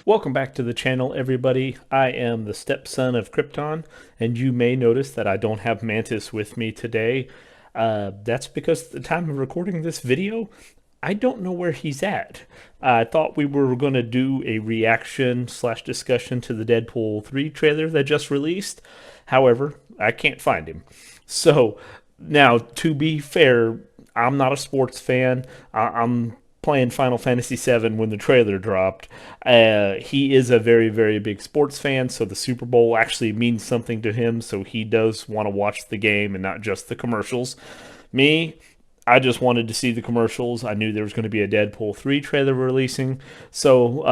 Welcome back to the channel, everybody. I am the stepson of Krypton, and you may notice that I don't have Mantis with me today. That's because at the time of recording this video, I don't know where he's at. I thought we were going to do a reaction slash discussion to the Deadpool 3 trailer that just released. However, I can't find him. So, now, to be fair, I'm not a sports fan. I'm playing Final Fantasy VII when the trailer dropped. He is a very, very big sports fan, so the Super Bowl actually means something to him, so he does want to watch the game and not just the commercials. Me, I just wanted to see the commercials. I knew there was going to be a Deadpool 3 trailer releasing, so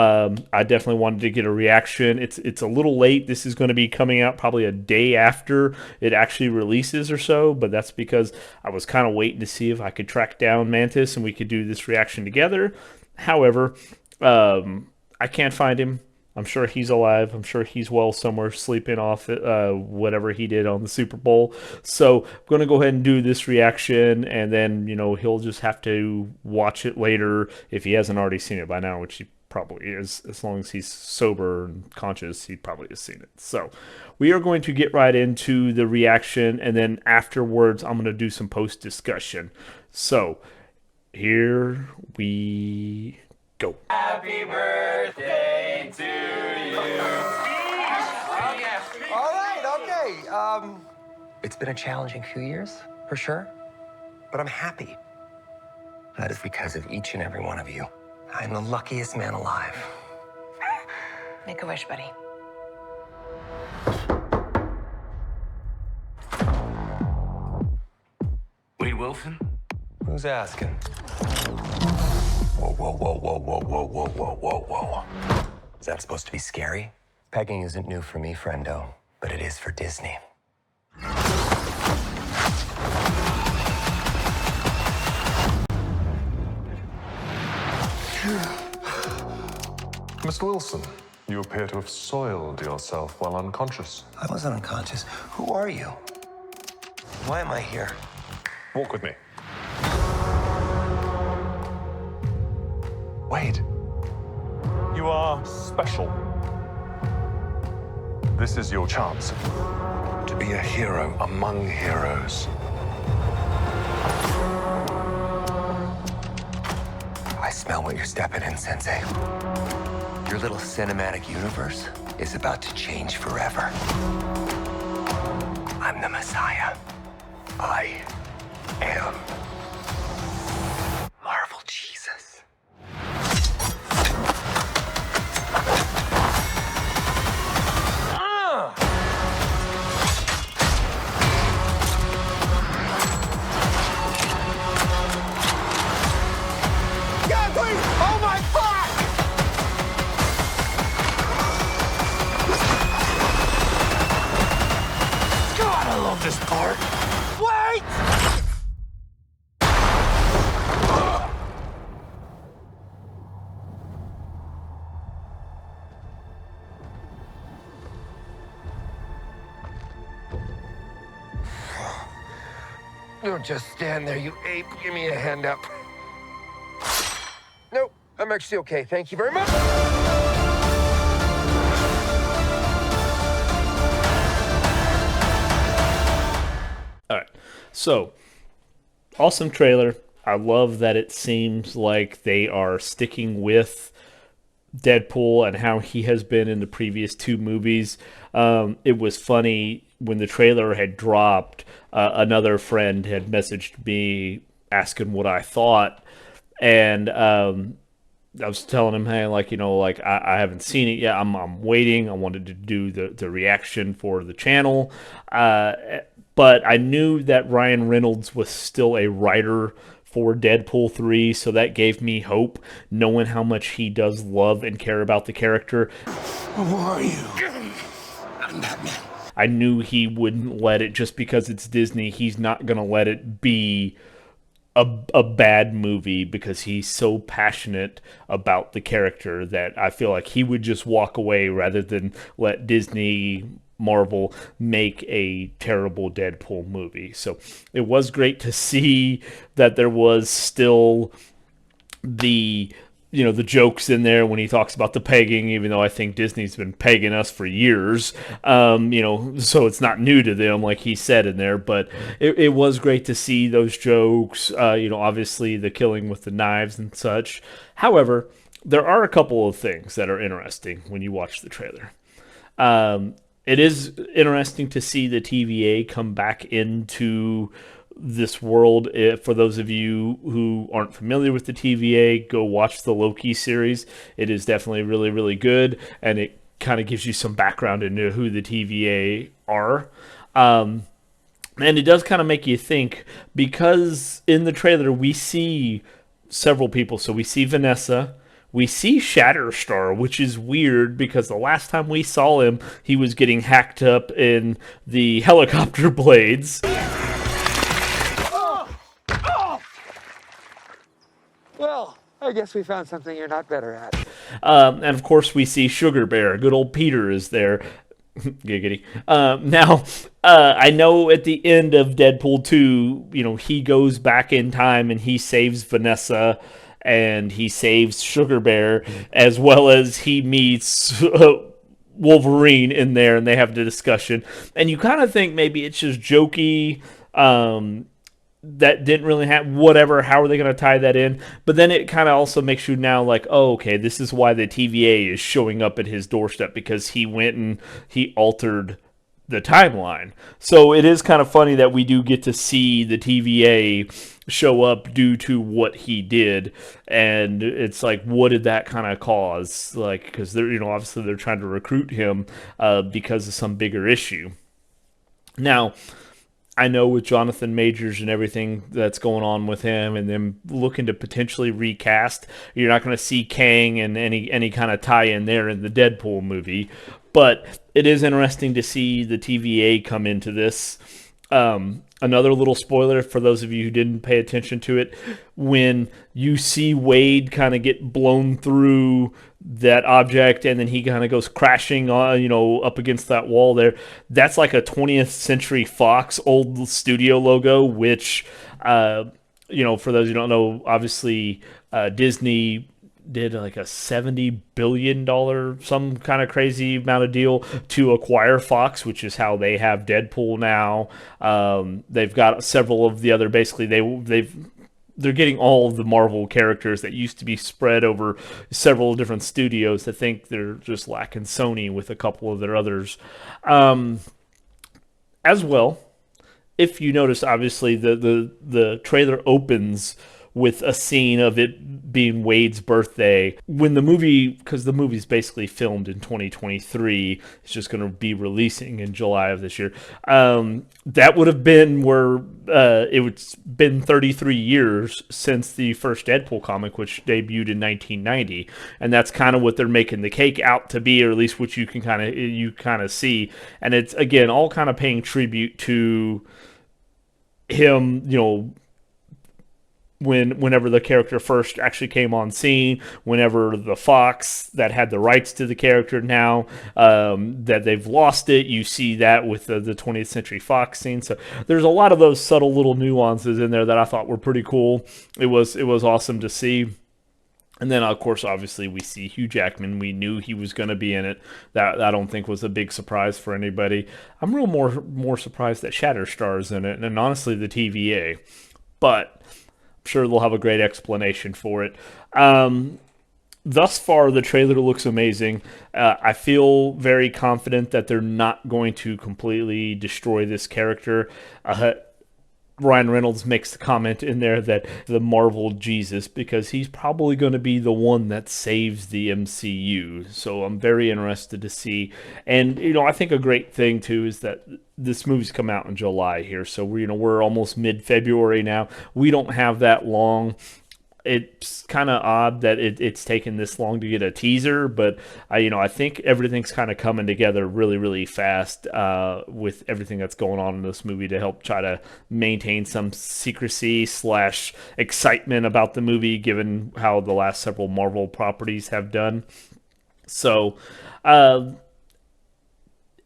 I definitely wanted to get a reaction. It's a little late. This is going to be coming out probably a day after it actually releases or so, but that's because I was kind of waiting to see if I could track down Mantis and we could do this reaction together. However, I can't find him. I'm sure he's alive. I'm sure he's well somewhere, sleeping off whatever he did on the Super Bowl. So I'm going to go ahead and do this reaction, and then, he'll just have to watch it later if he hasn't already seen it by now, which he probably is. As long as he's sober and conscious, he probably has seen it. So we are going to get right into the reaction, and then afterwards, I'm going to do some post-discussion. So here we go. Happy birthday to you. All right, okay. It's been a challenging few years, for sure. But I'm happy. That is because of each and every one of you. I'm the luckiest man alive. Make a wish, buddy. Wade Wilson? Who's asking? Whoa, whoa, whoa, whoa, whoa, whoa, whoa, whoa, whoa, whoa. Is that supposed to be scary? Pegging isn't new for me, friendo, but it is for Disney. Mr. Wilson, you appear to have soiled yourself while unconscious. I wasn't unconscious. Who are you? Why am I here? Walk with me. Wade, you are special. This is your chance to be a hero among heroes. I smell what you're stepping in, Sensei. Your little cinematic universe is about to change forever. I'm the Messiah. I am Marvel Jesus. God, please! Oh my fuck! God, I love this part. Wait! Don't just stand there, you ape. Give me a hand up. Nope, I'm actually okay. Thank you very much. All right. So, awesome trailer. I love that it seems like they are sticking with Deadpool and how he has been in the previous two movies. It was funny when the trailer had dropped. Another friend had messaged me asking what I thought, and I was telling him, hey, I haven't seen it yet. I'm waiting. I wanted to do the reaction for the channel, but I knew that Ryan Reynolds was still a writer for Deadpool 3, so that gave me hope, knowing how much he does love and care about the character. Who are you? I'm Batman. I knew he wouldn't let it, just because it's Disney, he's not going to let it be a bad movie, because he's so passionate about the character that I feel like he would just walk away rather than let Disney Marvel make a terrible Deadpool movie. So it was great to see that there was still the the jokes in there when he talks about the pegging, even though I think Disney's been pegging us for years. So it's not new to them, like he said in there. But it was great to see those jokes. Obviously the killing with the knives and such. However, there are a couple of things that are interesting when you watch the trailer. It is interesting to see the TVA come back into this world. For those of you who aren't familiar with the TVA, go watch the Loki series. It is definitely really, really good, and it kind of gives you some background into who the TVA are. And it does kind of make you think, because in the trailer we see several people. So we see Vanessa. We see Shatterstar, which is weird because the last time we saw him, he was getting hacked up in the helicopter blades. Well, I guess we found something you're not better at. And of course, we see Sugar Bear. Good old Peter is there. Giggity. Now, I know at the end of Deadpool 2, he goes back in time and he saves Vanessa and he saves Sugar Bear, as well as he meets Wolverine in there, and they have the discussion. And you kind of think maybe it's just jokey. That didn't really have whatever. How are they going to tie that in? But then it kind of also makes you now like, oh, okay, this is why the TVA is showing up at his doorstep, because he went and he altered the timeline. So it is kind of funny that we do get to see the TVA show up due to what he did, and it's like, what did that kind of cause? Like, because they're obviously they're trying to recruit him because of some bigger issue. Now, I know with Jonathan Majors and everything that's going on with him, and them looking to potentially recast, you're not going to see Kang and any kind of tie-in there in the Deadpool movie. But it is interesting to see the TVA come into this. Another little spoiler for those of you who didn't pay attention to it, when you see Wade kind of get blown through that object and then he kind of goes crashing on, up against that wall there, that's like a 20th Century Fox old studio logo, which, for those who don't know, obviously Disney did like a $70 billion, some kind of crazy amount of deal to acquire Fox, which is how they have Deadpool now. They've got several of the other, basically they're getting all of the Marvel characters that used to be spread over several different studios. I think they're just lacking Sony with a couple of their others. As well, if you notice, obviously the trailer opens with a scene of it being Wade's birthday. When the movie, because the movie's basically filmed in 2023, it's just going to be releasing in July of this year. That would have been where it's been 33 years since the first Deadpool comic, which debuted in 1990, and that's kind of what they're making the cake out to be, or at least what you kind of see. And it's again all kind of paying tribute to him, whenever the character first actually came on scene, whenever the Fox that had the rights to the character now, that they've lost it, you see that with the 20th Century Fox scene. So there's a lot of those subtle little nuances in there that I thought were pretty cool. It was awesome to see. And then, of course, obviously, we see Hugh Jackman. We knew he was going to be in it. That I don't think was a big surprise for anybody. I'm more surprised that Shatterstar's in it, and honestly, the TVA. But I'm sure they'll have a great explanation for it. Thus far, the trailer looks amazing. I feel very confident that they're not going to completely destroy this character. Ryan Reynolds makes the comment in there that the Marvel Jesus, because he's probably going to be the one that saves the MCU. So I'm very interested to see. And, I think a great thing, too, is that this movie's come out in July here. So, we're almost mid-February now. We don't have that long. It's kind of odd that it's taken this long to get a teaser, but I think everything's kind of coming together really, really fast with everything that's going on in this movie to help try to maintain some secrecy / excitement about the movie, given how the last several Marvel properties have done. So,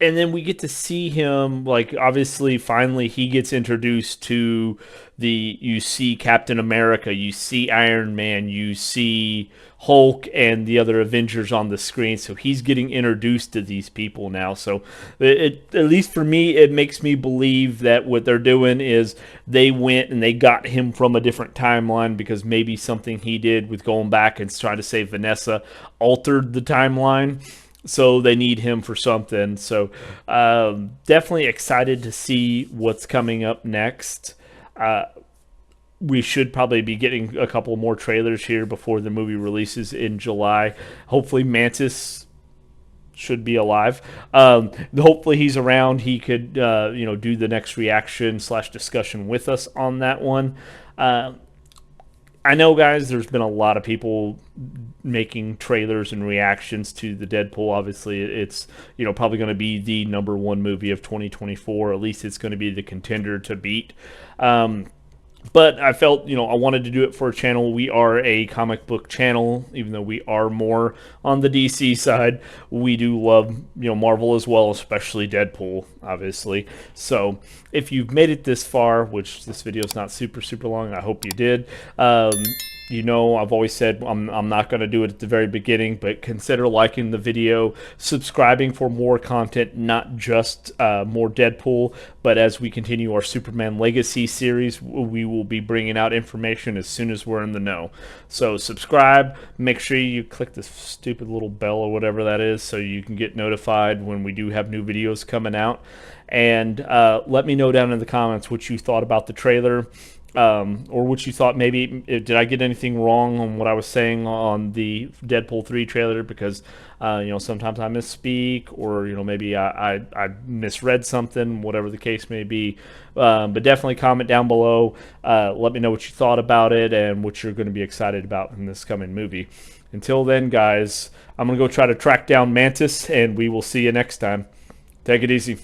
and then we get to see him, like, obviously finally he gets introduced to you see Captain America, you see Iron Man, you see Hulk and the other Avengers on the screen, so he's getting introduced to these people now. So at least for me, it makes me believe that what they're doing is they went and they got him from a different timeline, because maybe something he did with going back and trying to save Vanessa altered the timeline, so they need him for something. So definitely excited to see what's coming up next. We should probably be getting a couple more trailers here before the movie releases in July. Hopefully Mantis should be alive. Hopefully he's around. He could do the next reaction / discussion with us on that one. I know, guys, there's been a lot of people making trailers and reactions to the Deadpool. Obviously, it's probably going to be the #1 movie of 2024. At least it's going to be the contender to beat. But I felt, I wanted to do it for a channel. We are a comic book channel, even though we are more on the DC side. We do love, Marvel as well, especially Deadpool, obviously. So if you've made it this far, which this video is not super, super long, I hope you did. I've always said I'm not going to do it at the very beginning, but consider liking the video, subscribing for more content, not just more Deadpool, but as we continue our Superman Legacy series, we will be bringing out information as soon as we're in the know. So subscribe, make sure you click the stupid little bell or whatever that is so you can get notified when we do have new videos coming out. And let me know down in the comments what you thought about the trailer. Or what you thought, maybe, did I get anything wrong on what I was saying on the Deadpool 3 trailer? Because, sometimes I misspeak, or, maybe I misread something, whatever the case may be. But definitely comment down below. Let me know what you thought about it and what you're going to be excited about in this coming movie. Until then, guys, I'm going to go try to track down Mantis, and we will see you next time. Take it easy.